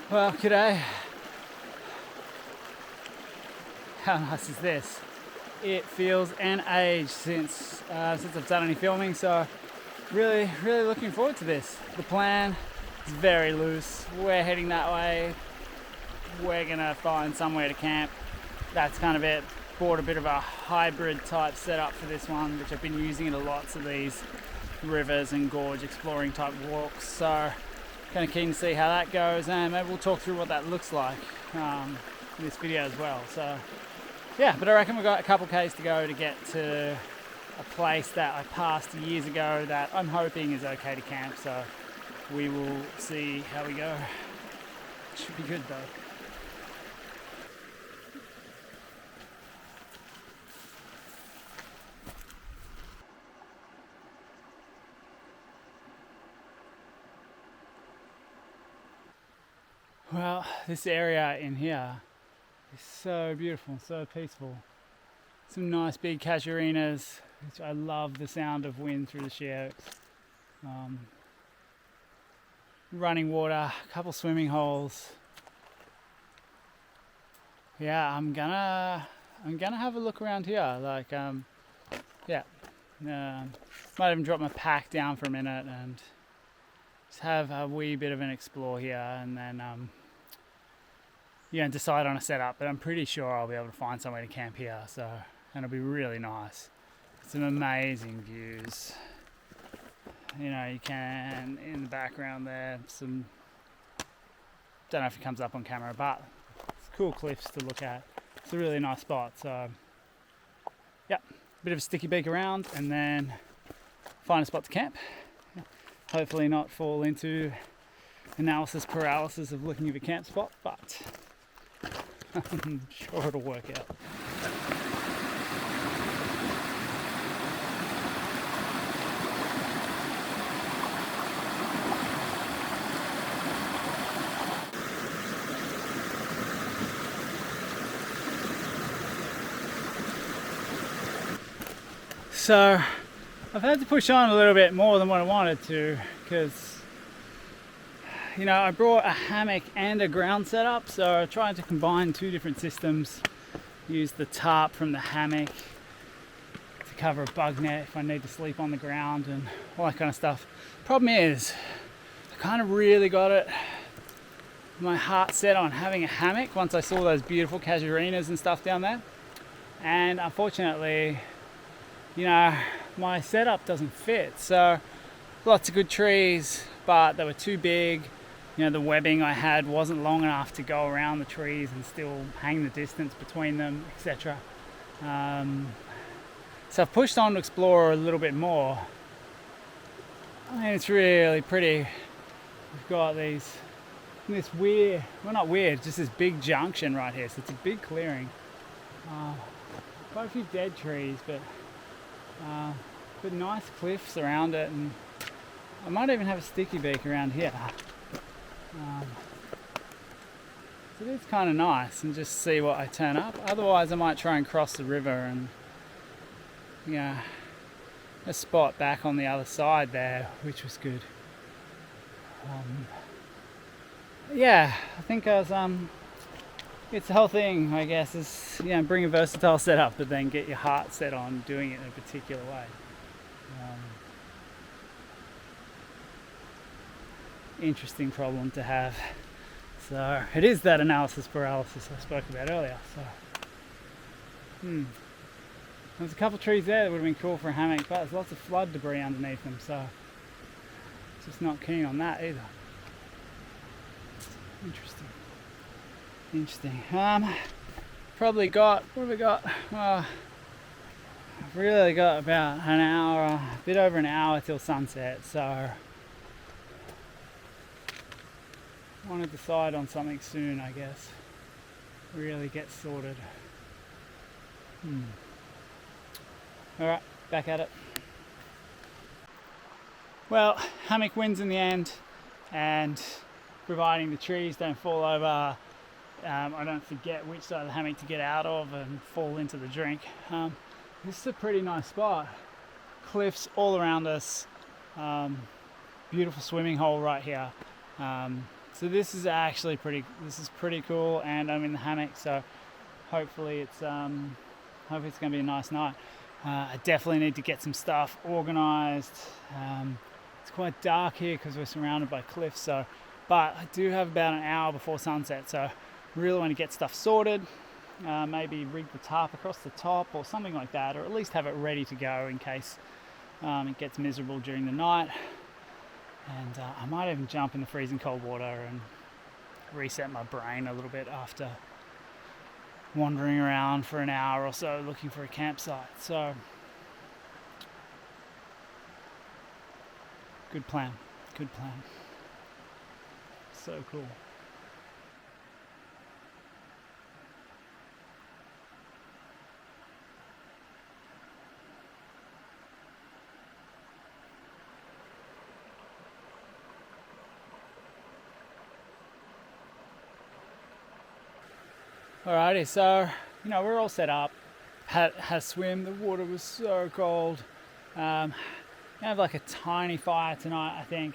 Well, g'day. How nice is this? It feels an age since I've done any filming, so really looking forward to this. The plan is very loose. We're heading that way. We're gonna find somewhere to camp. That's kind of it. Bought a bit of a hybrid type setup for this one, which I've been using in lots of these rivers and gorge exploring type walks. So kind of keen to see how that goes, and maybe we'll talk through what that looks like in this video as well. So yeah, but I reckon we've got a couple Ks to go to get to a place that I passed years ago that I'm hoping is okay to camp. So we will see how we go. Should be good though. Well, this area in here is so beautiful, so peaceful. Some nice big casuarinas, which I love the sound of wind through the sheer oaks. Running water, a couple swimming holes. Yeah, I'm gonna have a look around here. Like, might even drop my pack down for a minute and just have a wee bit of an explore here, and then decide on a setup. But I'm pretty sure I'll be able to find somewhere to camp here, so, and it'll be really nice. Some amazing views. You know, you can, in the background there, don't know if it comes up on camera, but it's cool cliffs to look at. It's a really nice spot. So yeah, bit of a sticky beak around, and then find a spot to camp. Hopefully not fall into analysis paralysis of looking at a camp spot, but I'm sure it'll work out. So I've had to push on a little bit more than what I wanted to, because I brought a hammock and a ground setup, so I tried to combine two different systems. Use the tarp from the hammock to cover a bug net if I need to sleep on the ground and all that kind of stuff. Problem is, I kind of really got my heart set on having a hammock once I saw those beautiful casuarinas and stuff down there. And unfortunately, my setup doesn't fit. So lots of good trees, but they were too big. The webbing I had wasn't long enough to go around the trees and still hang the distance between them, etc. So I've pushed on to explore a little bit more. I mean, it's really pretty. We've got this weird, well, not weird, just this big junction right here. So it's a big clearing. Quite a few dead trees, but nice cliffs around it, and I might even have a sticky beak around here. So it's kind of nice, and just see what I turn up. Otherwise I might try and cross the river and a spot back on the other side there, which was good. I think I was it's the whole thing, I guess, is bring a versatile setup, but then get your heart set on doing it in a particular way. Interesting problem to have. So it is that analysis paralysis I spoke about earlier. So there's a couple of trees there that would have been cool for a hammock, but there's lots of flood debris underneath them, so just not keen on that either. Interesting. Probably got, what have we got? I've really got about an hour, a bit over an hour till sunset, so I want to decide on something soon, I guess. Really get sorted. Alright, back at it. Well, hammock wins in the end, and providing the trees don't fall over, I don't forget which side of the hammock to get out of and fall into the drink. This is a pretty nice spot. Cliffs all around us. Beautiful swimming hole right here. So this is actually pretty cool, and I'm in the hammock, so hopefully it's going to be a nice night. I definitely need to get some stuff organized. It's quite dark here because we're surrounded by cliffs, but I do have about an hour before sunset, so I really want to get stuff sorted. Maybe rig the tarp across the top or something like that, or at least have it ready to go in case it gets miserable during the night. And I might even jump in the freezing cold water and reset my brain a little bit after wandering around for an hour or so looking for a campsite. So, good plan. So cool. Alrighty, so we're all set up. Had a swim. The water was so cold. Gonna have like a tiny fire tonight, I think.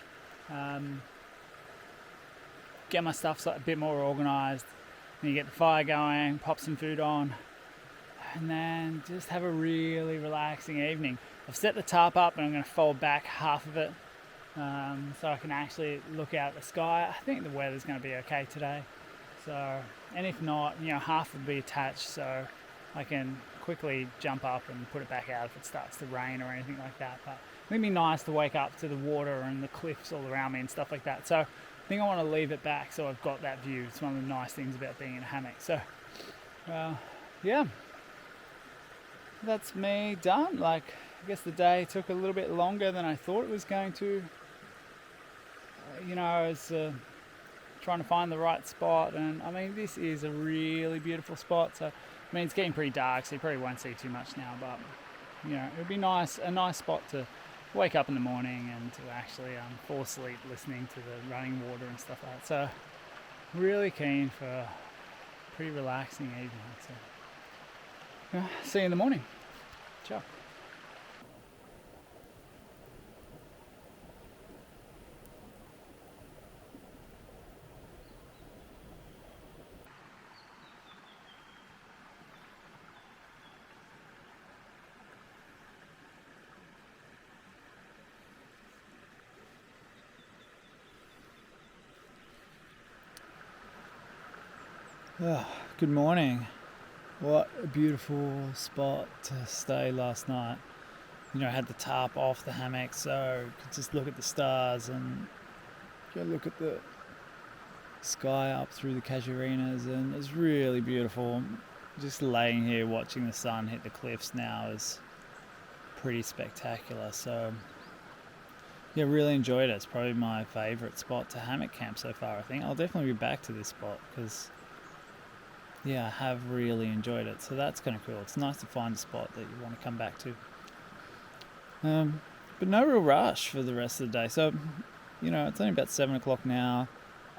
Get my stuff a bit more organised. Then you get the fire going, pop some food on, and then just have a really relaxing evening. I've set the tarp up and I'm going to fold back half of it so I can actually look out at the sky. I think the weather's going to be okay today. So, and if not, half will be attached, so I can quickly jump up and put it back out if it starts to rain or anything like that. But it'd be nice to wake up to the water and the cliffs all around me and stuff like that. So I think I want to leave it back so I've got that view. It's one of the nice things about being in a hammock. So, yeah, that's me done. Like, I guess the day took a little bit longer than I thought it was going to. I was trying to find the right spot, and I mean, this is a really beautiful spot. So, I mean, it's getting pretty dark, so you probably won't see too much now, but it would be a nice spot to wake up in the morning and to actually fall asleep listening to the running water and stuff like that. So, really keen for a pretty relaxing evening. So, see you in the morning. Ciao. Good morning. What a beautiful spot to stay last night. I had the tarp off the hammock, so I could just look at the stars and go look at the sky up through the casuarinas, and it's really beautiful. Just laying here watching the sun hit the cliffs now is pretty spectacular. So yeah, really enjoyed it. It's probably my favourite spot to hammock camp so far, I think. I'll definitely be back to this spot because I have really enjoyed it. So that's kind of cool. It's nice to find a spot that you want to come back to. But no real rush for the rest of the day. So, it's only about 7 o'clock now.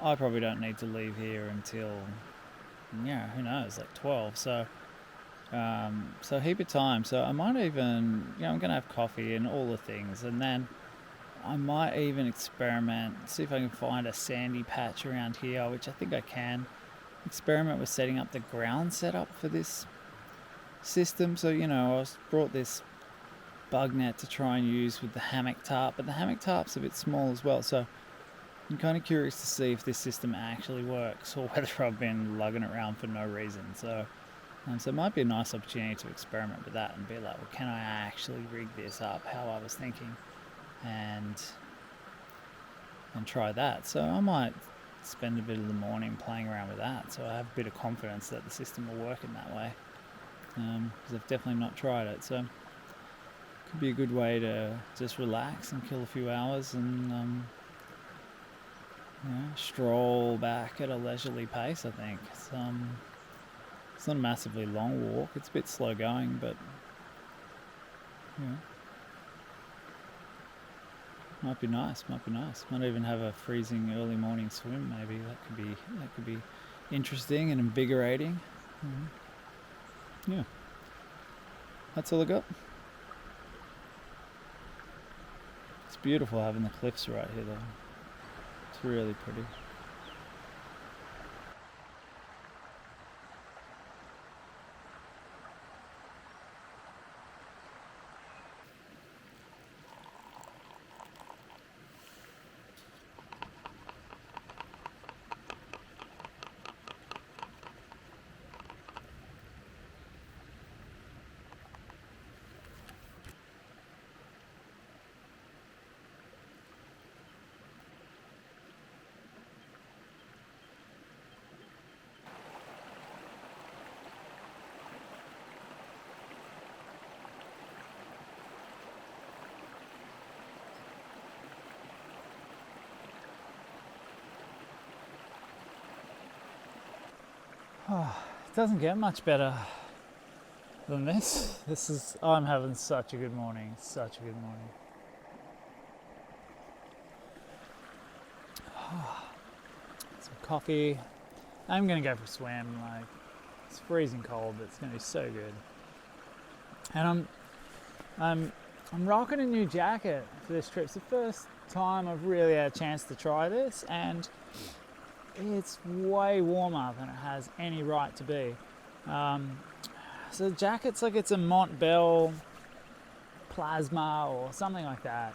I probably don't need to leave here until, who knows, like 12. So, so heap of time. So I might even, I'm going to have coffee and all the things. And then I might even experiment, see if I can find a sandy patch around here, which I think I can. Experiment with setting up the ground setup for this system. So, I brought this bug net to try and use with the hammock tarp, but the hammock tarp's a bit small as well. So I'm kind of curious to see if this system actually works or whether I've been lugging it around for no reason. So, so it might be a nice opportunity to experiment with that and be like, well, can I actually rig this up how I was thinking and try that. So I might spend a bit of the morning playing around with that, so I have a bit of confidence that the system will work in that way, because I've definitely not tried it. So it could be a good way to just relax and kill a few hours and stroll back at a leisurely pace. I think it's not a massively long walk, it's a bit slow going, but might be nice. Might even have a freezing early morning swim. Maybe that could be interesting and invigorating. Yeah, that's all I got. It's beautiful having the cliffs right here, though. It's really pretty. It doesn't get much better than this. I'm having such a good morning, such a good morning. Some coffee. I'm gonna go for a swim. Like, it's freezing cold, but it's gonna be so good. And I'm rocking a new jacket for this trip. It's the first time I've really had a chance to try this, and it's way warmer than it has any right to be. So the jacket's like it's a Montbell Plasma or something like that.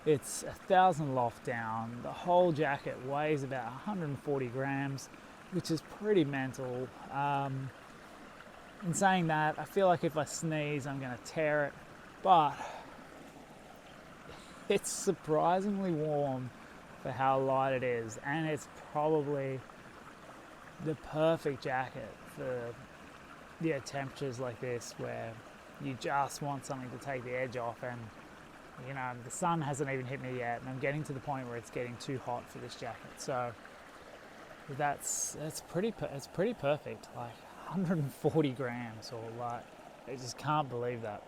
It's 1,000 loft down. The whole jacket weighs about 140 grams, which is pretty mental. In saying that, I feel like if I sneeze, I'm going to tear it, but it's surprisingly warm for how light it is, and it's probably the perfect jacket for temperatures like this where you just want something to take the edge off, and the sun hasn't even hit me yet, and I'm getting to the point where it's getting too hot for this jacket. So it's pretty perfect. Like 140 grams, or like, I just can't believe that.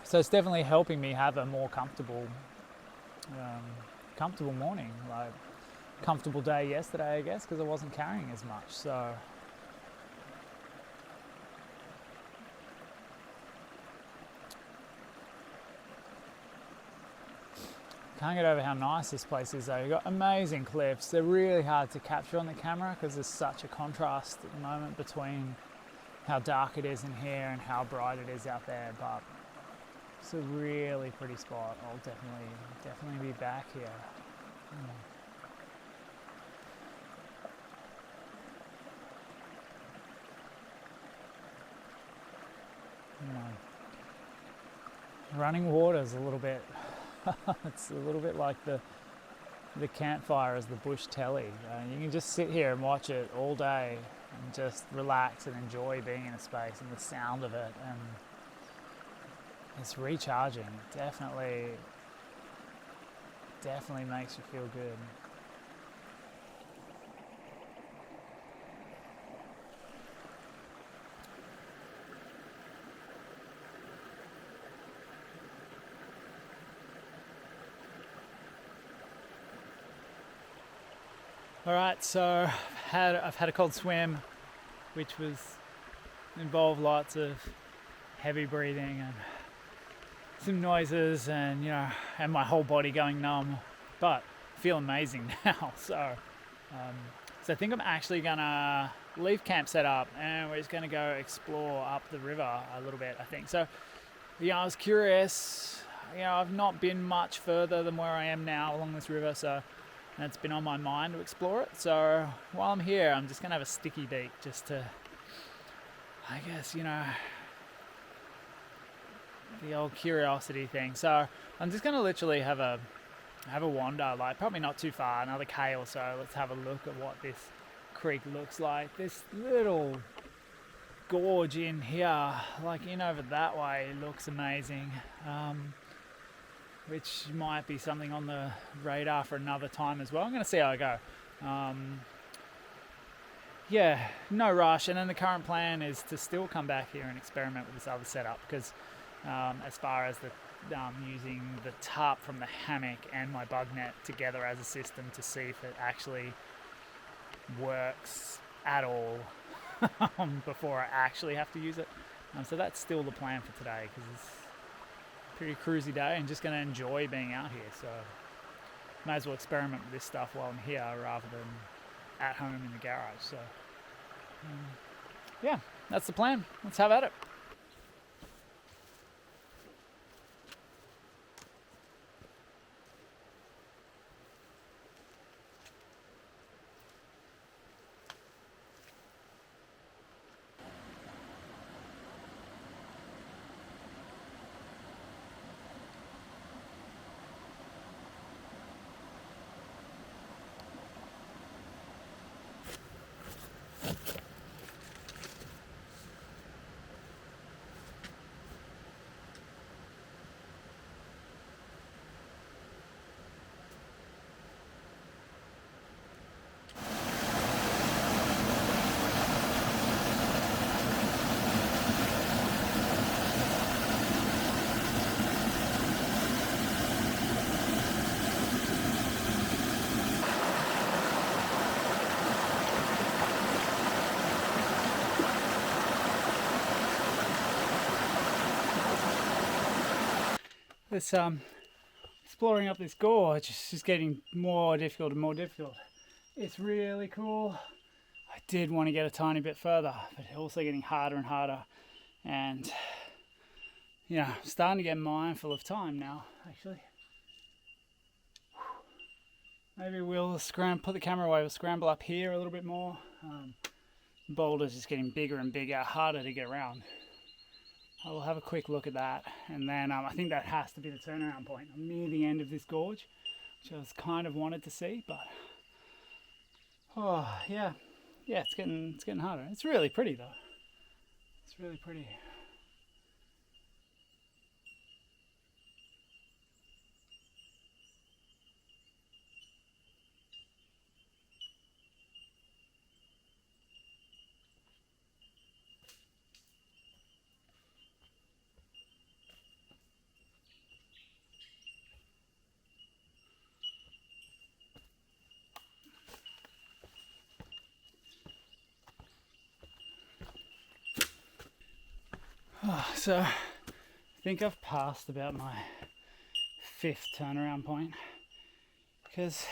So it's definitely helping me have a more comfortable morning, like comfortable day yesterday, I guess, because I wasn't carrying as much. So can't get over how nice this place is though. You've got amazing cliffs. They're really hard to capture on the camera because there's such a contrast at the moment between how dark it is in here and how bright it is out there, but it's a really pretty spot. I'll definitely be back here. Running water's a little bit it's a little bit like the campfire as the bush telly. You can just sit here and watch it all day and just relax and enjoy being in a space and the sound of it, and it's recharging. Definitely makes you feel good. All right, so I've had a cold swim, which involved lots of heavy breathing and some noises, and and my whole body going numb, but I feel amazing now. So I think I'm actually gonna leave camp set up, and we're just gonna go explore up the river a little bit, I think. So I was curious. I've not been much further than where I am now along this river, so. And it's been on my mind to explore it. So while I'm here, I'm just going to have a sticky beak just to, I guess, the old curiosity thing. So I'm just going to literally have a wander, like probably not too far, another K or so. Let's have a look at what this creek looks like. This little gorge in here, like in over that way, looks amazing. Which might be something on the radar for another time as well. I'm going to see how I go. No rush. And then the current plan is to still come back here and experiment with this other setup, because as far as the using the tarp from the hammock and my bug net together as a system to see if it actually works at all before I actually have to use it. So that's still the plan for today, because it's pretty cruisy day and just going to enjoy being out here, so may as well experiment with this stuff while I'm here rather than at home in the garage. So that's the plan. Let's have at it. this exploring up this gorge is just getting more difficult and more difficult. It's really cool. I did want to get a tiny bit further, but also getting harder and harder. And starting to get mindful of time now, actually. Maybe we'll put the camera away, we'll scramble up here a little bit more. The boulder's just getting bigger and bigger, harder to get around. I will have a quick look at that, and then I think that has to be the turnaround point. I'm near the end of this gorge, which I was kind of wanted to see, but it's getting harder. It's really pretty though. It's really pretty. So I think I've passed about my 5th turnaround point, because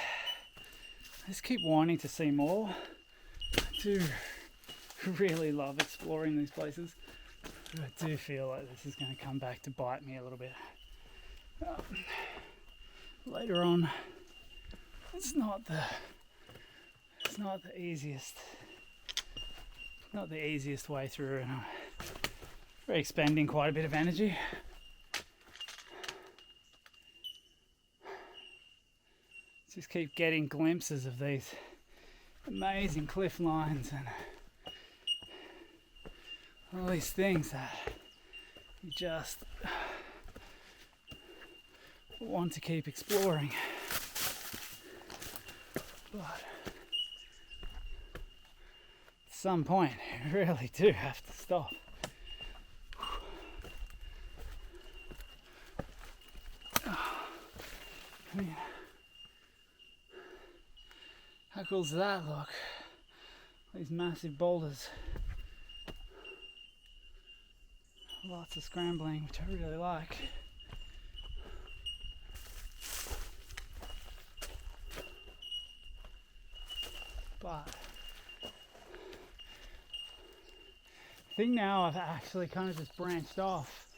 I just keep wanting to see more. I do really love exploring these places, but I do feel like this is going to come back to bite me a little bit later on. It's not the easiest way through, and we're expending quite a bit of energy. Just keep getting glimpses of these amazing cliff lines and all these things that you just want to keep exploring. But at some point you really do have to stop. I mean, how cool does that look? These massive boulders. Lots of scrambling, which I really like. But I think now I've actually kind of just branched off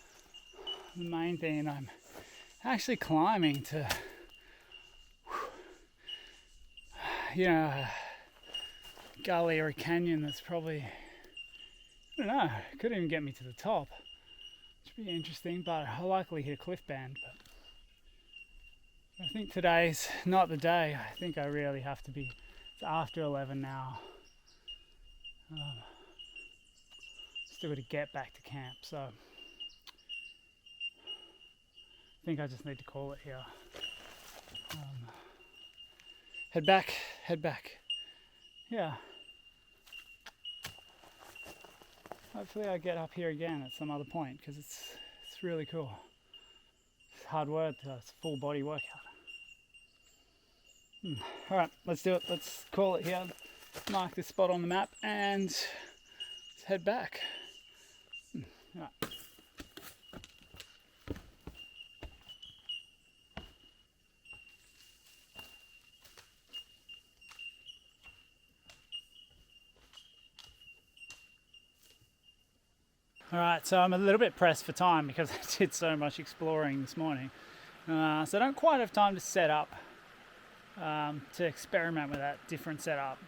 the main thing, and I'm actually climbing to a gully or a canyon that's probably, I don't know, could even get me to the top, which would be interesting, but I'll likely hit a cliff band. But I think today's not the day. I think I really have to be, it's after 11 now. Still got to get back to camp, so I think I just need to call it here. Head back. Yeah. Hopefully I get up here again at some other point, because it's really cool. It's hard work, it's a full body workout. Alright, let's do it. Let's call it here. Mark this spot on the map and let's head back. Alright. Alright, so I'm a little bit pressed for time because I did so much exploring this morning. So I don't quite have time to set up, to experiment with that different setup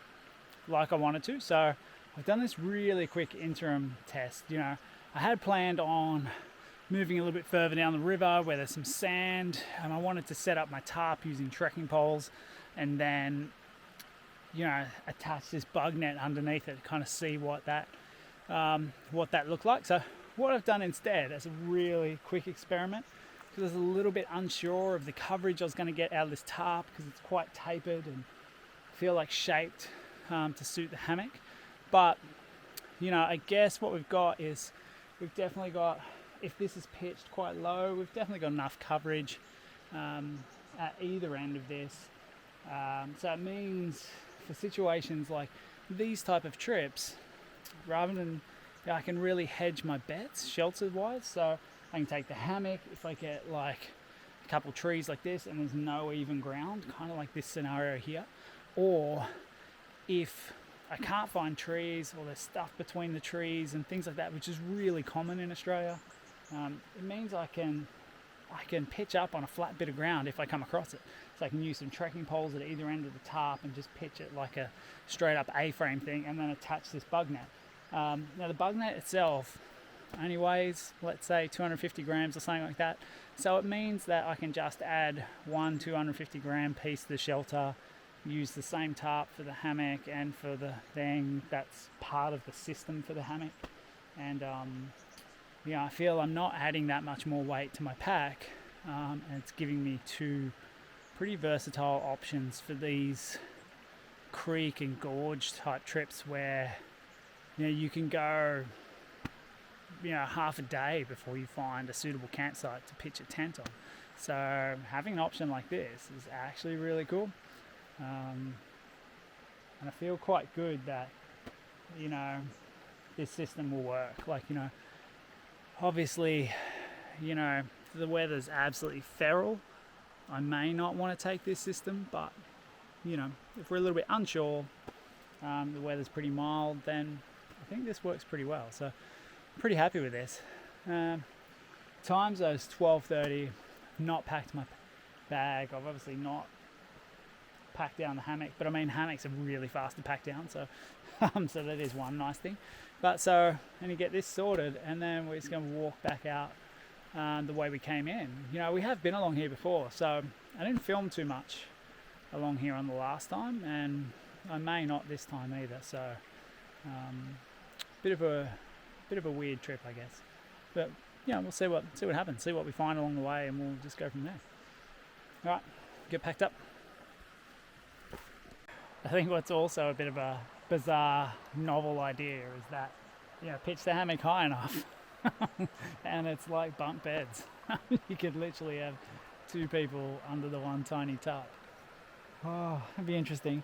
like I wanted to. So I've done this really quick interim test. I had planned on moving a little bit further down the river where there's some sand, and I wanted to set up my tarp using trekking poles and then, attach this bug net underneath it to kind of see what that looked like. So what I've done instead as a really quick experiment, because I was a little bit unsure of the coverage I was going to get out of this tarp because it's quite tapered and I feel like shaped to suit the hammock. But I guess what we've got is we've definitely got, if this is pitched quite low, we've definitely got enough coverage at either end of this. So it means for situations like these type of trips, rather than, I can really hedge my bets shelter wise. So I can take the hammock if I get like a couple trees like this and there's no even ground, kind of like this scenario here. Or if I can't find trees or there's stuff between the trees and things like that, which is really common in Australia, it means I can pitch up on a flat bit of ground if I come across it. So I can use some trekking poles at either end of the tarp and just pitch it like a straight up A-frame thing and then attach this bug net. Now the bug net itself only weighs, let's say, 250 grams or something like that. So it means that I can just add one 250 gram piece to the shelter, use the same tarp for the hammock and for the thing that's part of the system for the hammock. And I feel I'm not adding that much more weight to my pack, and it's giving me two pretty versatile options for these creek and gorge type trips where you can go half a day before you find a suitable campsite to pitch a tent on. So having an option like this is actually really cool, and I feel quite good that this system will work. Obviously, the weather's absolutely feral. I may not want to take this system, but if we're a little bit unsure, the weather's pretty mild, then I think this works pretty well. So I'm pretty happy with this. Times those 12:30, not packed my bag. I've obviously not packed down the hammock, but hammocks are really fast to pack down, so so that is one nice thing. But so I'm gonna get this sorted, and then we're just gonna walk back out the way we came in. We have been along here before, so I didn't film too much along here on the last time, and I may not this time either. So bit of a weird trip, I guess. But we'll see what happens, see what we find along the way, and we'll just go from there. All right, get packed up. I think what's also a bit of a bizarre, novel idea is that, pitch the hammock high enough and it's like bunk beds. You could literally have two people under the one tiny tarp. Oh, that'd be interesting.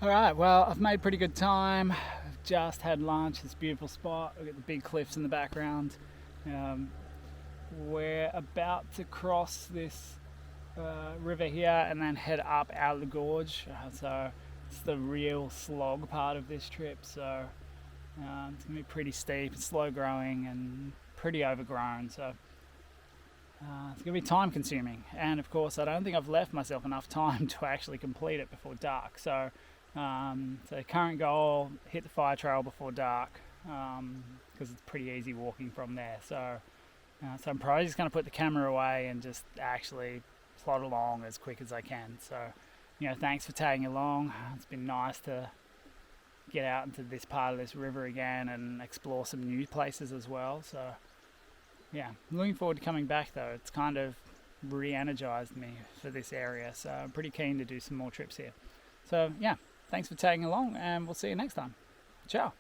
Alright, well, I've made pretty good time. I've just had lunch, this beautiful spot. We've got the big cliffs in the background. We're about to cross this river here and then head up out of the gorge. So it's the real slog part of this trip. So it's going to be pretty steep, slow growing and pretty overgrown. So it's going to be time consuming. And of course, I don't think I've left myself enough time to actually complete it before dark. So current goal, hit the fire trail before dark, because it's pretty easy walking from there. So I'm probably just going to put the camera away and just actually plod along as quick as I can. So, thanks for tagging along. It's been nice to get out into this part of this river again and explore some new places as well. So, I'm looking forward to coming back though. It's kind of re-energized me for this area. So I'm pretty keen to do some more trips here. So, thanks for tagging along, and we'll see you next time. Ciao.